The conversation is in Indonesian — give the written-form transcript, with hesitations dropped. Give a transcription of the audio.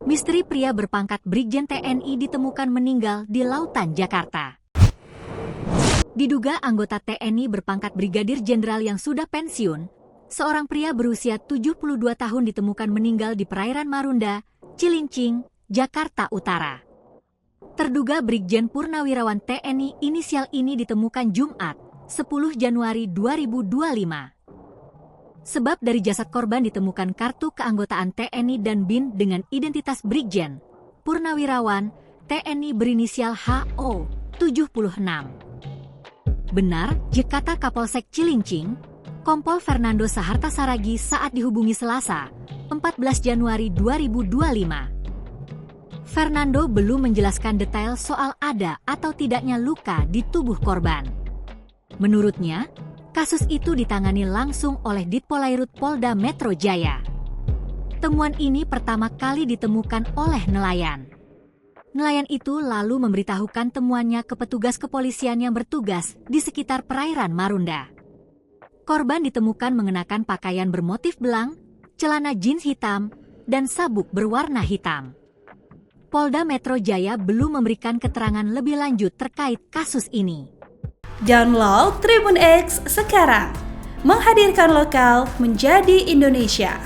Misteri pria berpangkat Brigjen TNI ditemukan meninggal di lautan Jakarta. Diduga anggota TNI berpangkat Brigadir Jenderal yang sudah pensiun, seorang pria berusia 72 tahun ditemukan meninggal di perairan Marunda, Cilincing, Jakarta Utara. Terduga Brigjen Purnawirawan TNI inisial ini ditemukan Jumat, 10 Januari 2025. Sebab dari jasad korban ditemukan kartu keanggotaan TNI dan BIN dengan identitas Brigjen Purnawirawan TNI berinisial HO 76. Benar, kata Kapolsek Cilincing, Kompol Fernando Saharta Saragi saat dihubungi Selasa, 14 Januari 2025. Fernando belum menjelaskan detail soal ada atau tidaknya luka di tubuh korban. Menurutnya, kasus itu ditangani langsung oleh Ditpolairut Polda Metro Jaya. Temuan ini pertama kali ditemukan oleh nelayan. Nelayan itu lalu memberitahukan temuannya ke petugas kepolisian yang bertugas di sekitar perairan Marunda. Korban ditemukan mengenakan pakaian bermotif belang, celana jeans hitam, dan sabuk berwarna hitam. Polda Metro Jaya belum memberikan keterangan lebih lanjut terkait kasus ini. Download Tribun X sekarang, menghadirkan lokal menjadi Indonesia.